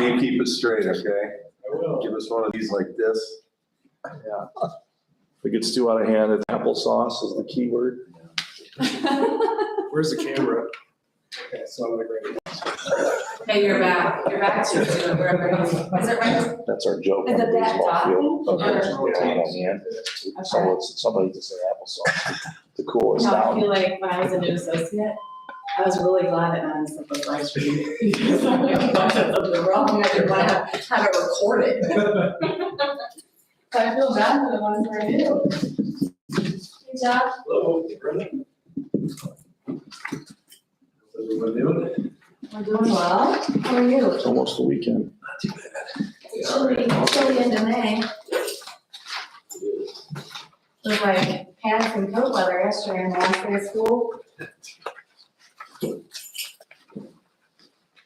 sure you keep it straight, okay? I will. Give us one of these like this. Yeah. If it gets too out of hand, it's applesauce is the key word. Where's the camera? Okay, so I'm gonna Hey, you're back. You're back to it wherever it is. Is it right? That's our joke. Is on it the that baseball dot field. thing? Okay, Or- it's out on the end. So it's somebody to say applesauce to cool us No, I down. feel like when I was a new associate, I was really glad that none of this stuff was live streamed. Because I'm like, if I said something wrong, I didn't want to have it recorded. But I feel bad for the ones where I do. Good job. Hello, Brendan. How's everyone doing? We're doing well. How are you? It's almost the weekend. Not too bad. It's chilly into May. It was like pants and coat weather yesterday in the last day of school.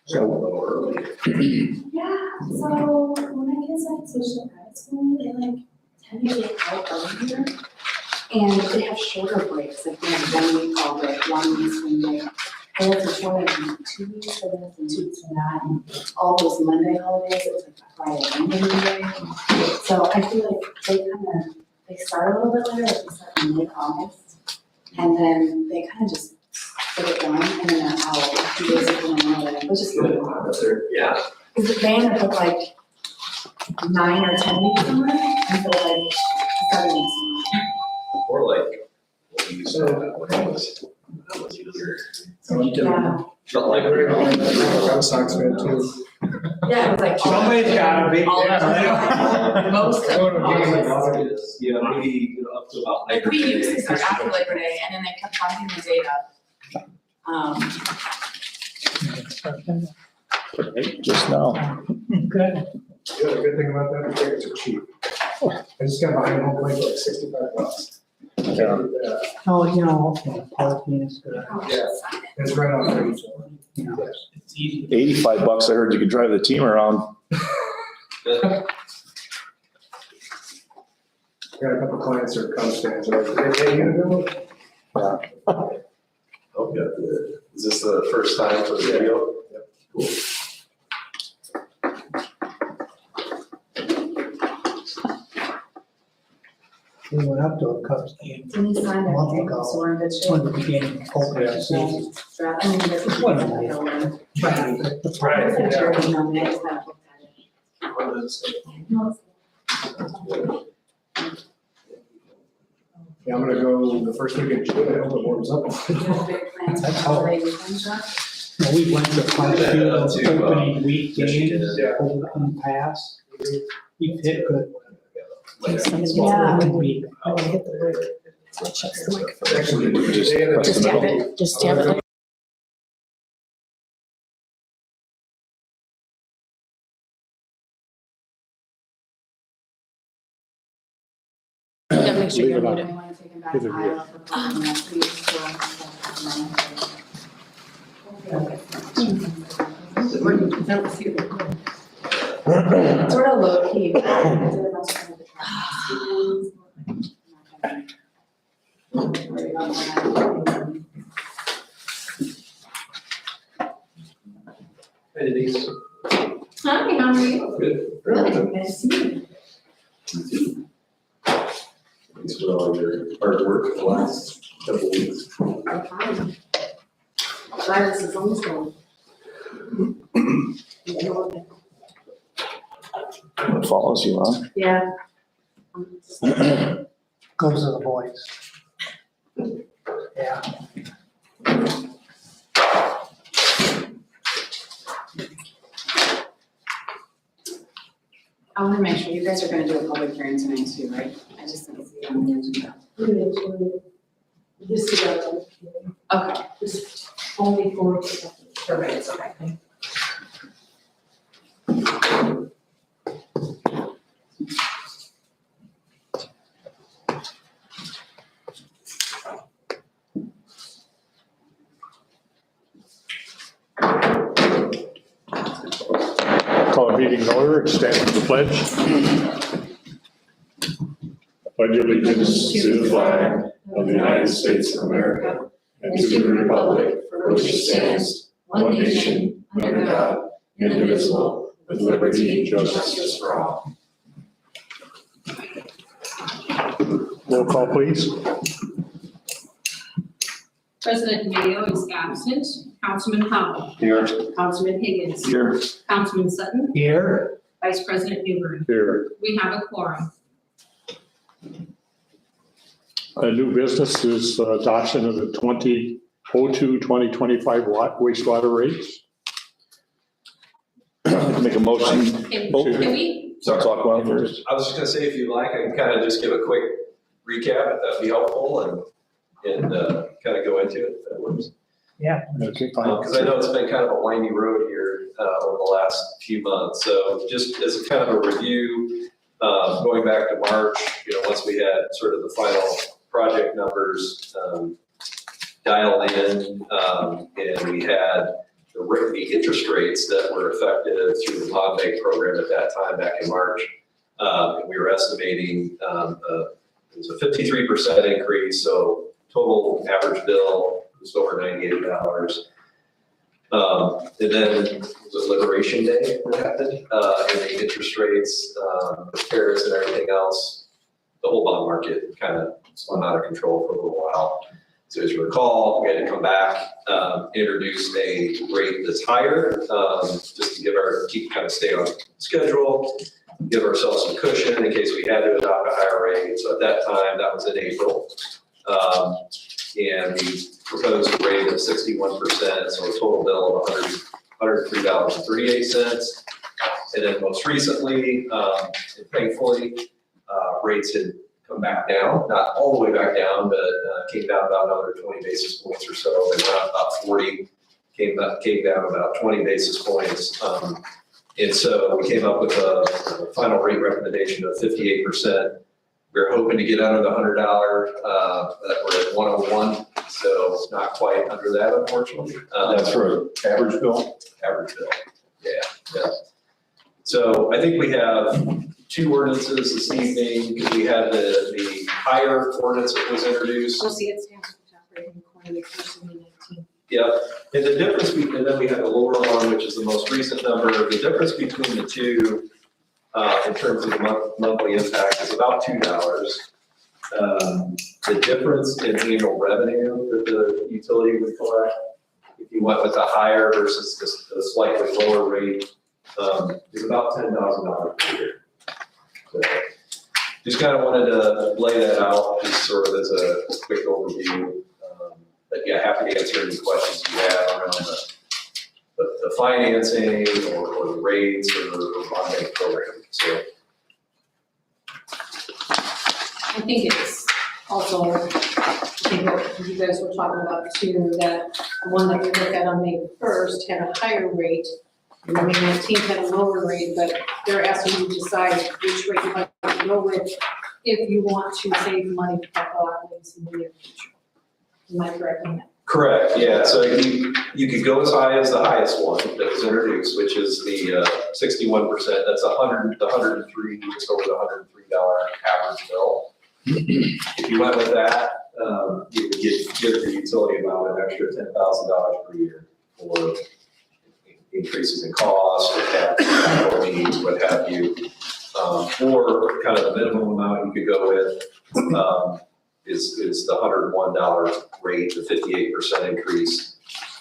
So a little early. Yeah, so when my kids like switch to private school, they like tend to get out earlier. And they have shorter breaks, like they have 1 week fall break, 1 week swing break. And it's a shorter than 2 weeks for this and 2 weeks for that. And all those Monday holidays, it was like a Friday, Monday. So I feel like they start a little bit later, like they start in mid-August. And then they kind of just put it down and then they're out 2 days before Monday, which is really hard. Yeah. Because they ended up like 9 or 10 weeks somewhere, and so like 7 weeks somewhere. Or like, what we used to have when I was younger. Yeah, Felt like we were going to Red Sox fan too. yeah, it was like. Somebody's gotta be. All of most of August. Yeah, maybe up to about. Like we usually start after Labor Day, and then they kept finding the data. Right, just now. Good. Yeah, the good thing about that, the tickets are cheap. I just got behind home plate for like $65. Yeah. Oh, you know, parking is good. Yeah. It's right on 34. You know, it's easy. $85, I heard you could drive the team around. Got a couple clients that are Cubs fans, right? Hey, you know? Okay. Is this the first time for the video? Yep. Cool. We went up to a Cubs game Didn't you sign a month everything, ago, so we're in good shape? toward the beginning of opening season. I mean, this is. What? The The Right, pride, yeah. jersey on it, I just haven't looked at it. No, Yeah, I'm gonna go the first week in June, I hope it warms up. you have big plans for That's the all. holiday weekend, Chuck? we went to quite a few of the opening week Yes, you games did. over the past. We hit good. Yeah. Good week. Actually, Just they ended up- press the middle. it, just I'm gonna go- Yeah, make sure you don't mute it. want to take him back to Iowa for parking next week, so I'm just sort of low key, but I did a bunch of the traffic. Worry about that. Hey, Denise. Hi, how are you? Good. Good, nice to see you. Thanks for all your hard work the last couple weeks. I'm fine. Glad this is almost done. What follows you, huh? Yeah. Goes to the boys. Yeah. I want to make sure you guys are going to do a public hearing tonight too, right? I just didn't see it on the agenda. Just about, Okay. just only for. Perfect, okay. Call a meeting in order, stand for the pledge. Pledge allegiance to the flag of the United States of America and to the republic for which it stands, one nation, under God, indivisible, with with liberty and justice for all. Roll call, please. President Mayo is absent. Councilman Howell. Here. Councilman Higgins. Here. Councilman Sutton. Here, Vice President Newbury. Here. We have a quorum. New business is adoption of the 2025 wastewater rates. Make a motion. Can Oh. we? Sorry. Talk about it first. I was just gonna say, if you like, I can kind of just give a quick recap, if that'd be helpful, and kind of go into it, if that works. Okay, fine. Because I know it's been kind of a windy road here over the last few months. So just as a kind of a review, going back to March, once we had sort of the final project numbers dialed in, and we had the interest rates that were effective through the bond bank program at that time back in March. And we were estimating it was a 53% increase, so total average bill was over $98. And then it was Liberation Day that happened, and the interest rates, tariffs and everything else, the whole bond market kind of spun out of control for a little while. So as you recall, we had to come back, introduce a rate that's higher, just to stay on schedule, give ourselves some cushion in case we had to adopt a higher rate. So at that time, that was in April. And we proposed a rate of 61%, so a total bill of $103.38. And then most recently, and thankfully, rates had come back down, not all the way back down, but came down about another 20 basis points or so. They went up about 40, came down about 20 basis points. And so we came up with a final rate recommendation of 58%. We were hoping to get under the $100, that we're at 101, so it's not quite under that, unfortunately. That's for average bill? Average bill, yeah. So I think we have two ordinances this evening, because we had the higher ordinance that was introduced. We'll see it stands at the top right in the corner, the first and the 19. Yep, and the difference, and then we have the lower one, which is the most recent number. The difference between the two, in terms of the monthly impact, is about $2. The difference in annual revenue that the utility would collect, if you went with the higher versus the slightly lower rate, is about $10,000 per year. So just kind of wanted to lay that out, just sort of as a quick overview. But yeah, happy to answer any questions you have around the financing or the rates or bond bank program. So I think it's also, I think what you guys were talking about too, that the one that we looked at on May 1st had a higher rate, and May 19th had a lower rate, but they're asking you to decide which rate you'd like to go with if you want to save money for capital outlays in the near future. Am I correct on that? correct, yeah. So you could go as high as the highest one that was introduced, which is the 61%. That's the $103, just over the $103 average bill. If you went with that, you would give the utility about an extra $10,000 per year for increases in cost or capital needs, what have you. Or kind of the minimum amount you could go with is the $101 rate, the 58% increase.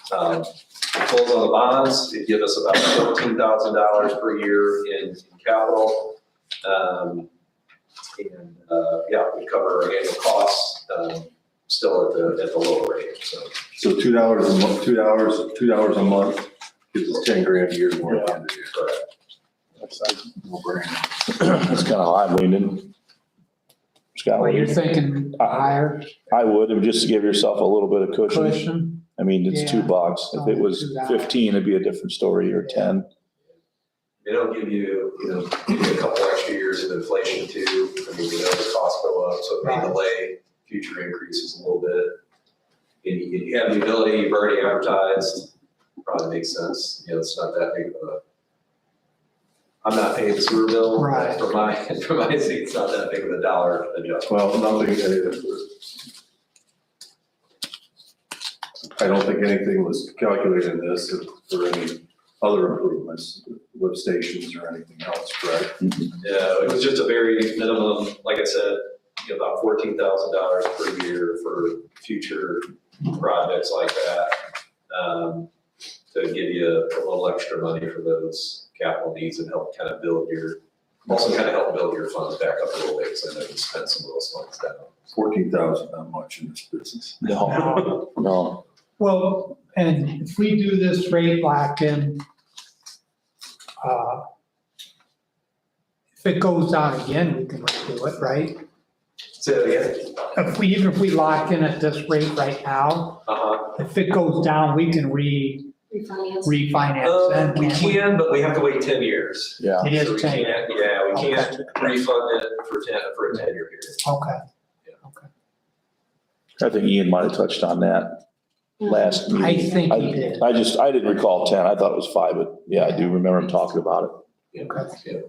Pulls on the bonds, it'd give us about $14,000 per year in capital. Yeah, we cover our annual costs, still at the lower rate, so. So $2 a month, $2 a month gives us 10 grand a year more at the end of the year. Correct. That's kind of high, leaning. Scott, Well, you're thinking higher I would, just to give yourself a little bit of cushion. cushion. I mean, it's Yeah. $2. If it was $2. 15, it'd be a different story, or 10. It'll give you a couple extra years of inflation too. I mean, the costs go up, so it may delay future increases a little bit. And you have the ability, you've already advertised, probably makes sense. It's not that big of a, I'm not paying the sewer bill. Right. For my seat, it's not that big of a dollar adjustment. Well, I don't think anything was calculated in this for any other improvements, lift stations or anything else, correct? Yeah, it was just a very minimum, like I said, about $14,000 per year for future projects like that. To give you a little extra money for those capital needs and help kind of build your funds back up a little bit, because I know you spent some of those funds down. 14,000, not much in this business. No. No. Well, and if we do this rate lock-in, if it goes down again, we can redo it, right? Say that again? Even if we lock in at this rate right now, if it goes down, we can refinance then. We can't we? can, but we have to wait 10 years. Yeah. It So we is 10. can't, yeah, we can't refund it for a 10-year period. Okay. I think Ian might have touched on that last meeting. I think he did. I didn't recall 10. I thought it was 5, but yeah, I do remember him talking about it. Yeah.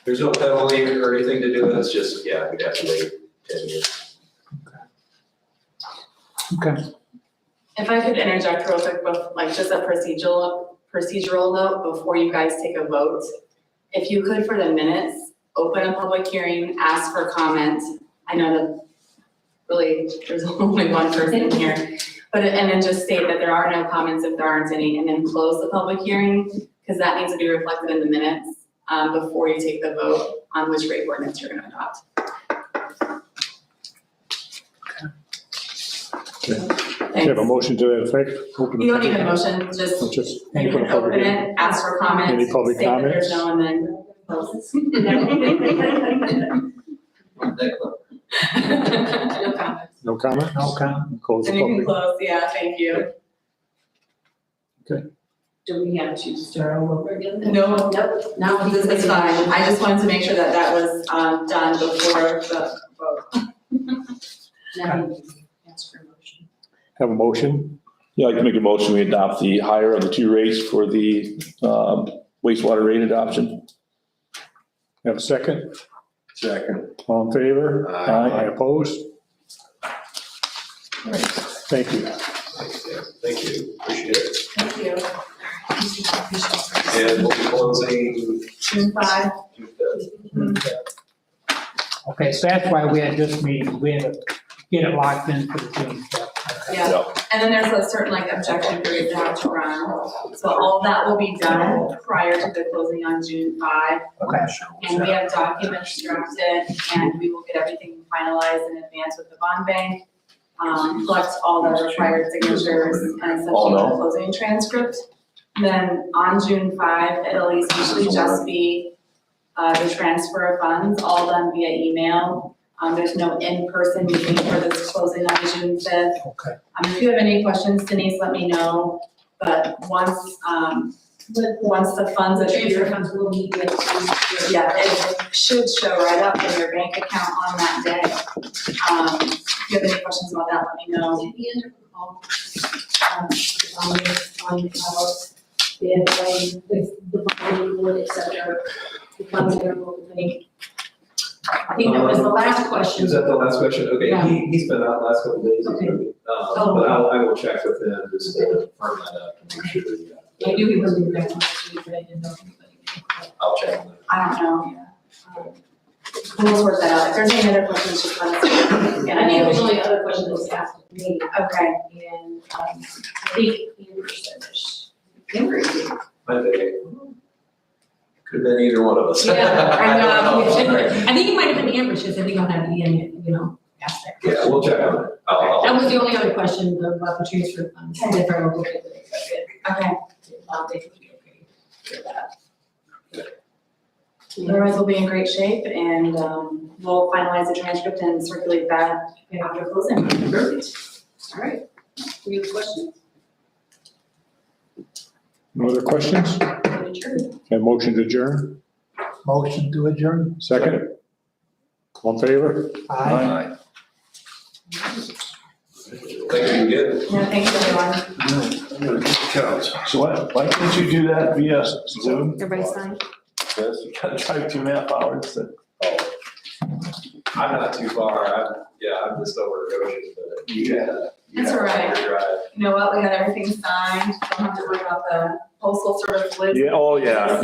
There's no penalty or anything to do it, it's just, we'd have to wait 10 years. Okay. If I could interject real quick with like just a procedural note before you guys take a vote. If you could, for the minutes, open a public hearing, ask for comment. I know that really there's only one person here, and then just state that there are no comments if there aren't any, and then close the public hearing, because that needs to be reflected in the minutes before you take the vote on which rate ordinance you're gonna adopt. You have a motion to that effect? Open the You don't need a public- motion, just Just you open can a public open hearing. it, ask for comments. Any public state that comments? there's no, and then close. No comments. No comment? No comment. Close the And you can public. close, yeah, thank you. Do we have to start all over again? No, no, this is fine. I just wanted to make sure that that was done before the vote. Now you can ask for a motion. Have a motion? Yeah, I'd like to make a motion, we adopt the higher of the 2 rates for the wastewater rate adoption. Have a second? Second. All in favor? Aye. Opposed? Thank you. Thank you, appreciate it. Thank you. And we'll be closing June 5. June 5th. Okay, so that's why we had this meeting. We had to get it locked in for the June 5th. Yeah, and then there's a certain like objection period to have to run. So all of that will be done prior to the closing on June 5. Okay. And we have documents drafted, and we will get everything finalized in advance with the bond bank. Collect all the required signatures and send Oh, you no. the closing transcript. Then on June 5, it'll essentially just be the transfer of funds, all done via email. There's no in-person meeting for this closing on June 5th. Okay. If you have any questions, Denise, let me know. But once the funds are Transfer funds will meet with. yeah, it should show right up in your bank account on that day. If you have any questions about that, let me know. Did we end up with all, on how the bond would, et cetera, the funds that are moving? I think that was the last question. Is that the last question? Okay, Yeah. he's been out the last couple of days. Okay. But I will check with him just to firm that up and make sure that, I knew he wasn't going to speak, but I didn't know if anybody. I'll check on that. I don't know. We'll sort that out. If there's any other questions, just let us know. And I think it was only other question that was asked of me, Okay. and, I think Amber said this. Amber, you. Monday. Could have been either one of us. Yeah, I know, don't know. I think it might have been Amber, she said, I think I'll have Ian, ask that question. Yeah, we'll check on it. I'll- That was the only other question about the transfer funds, if I were looking at it, Okay. they could be okay for that. Otherwise, we'll be in great shape, and we'll finalize the transcript and circulate that after closing. Perfect. All right. Any other questions? No other questions? Adjourned. Have motion to adjourn? Motion to adjourn. Second? All in favor? Aye. Thank you again. Yeah, thanks, everyone. So why can't you do that via Zoom? Everybody sign? Yes, you gotta drive 2.5 hours to. I'm not too far. I'm just over Goshen, but Yeah. That's all right. Drive. You know what, we got everything signed, don't have to worry about the postal service lives. Yeah, oh, yeah.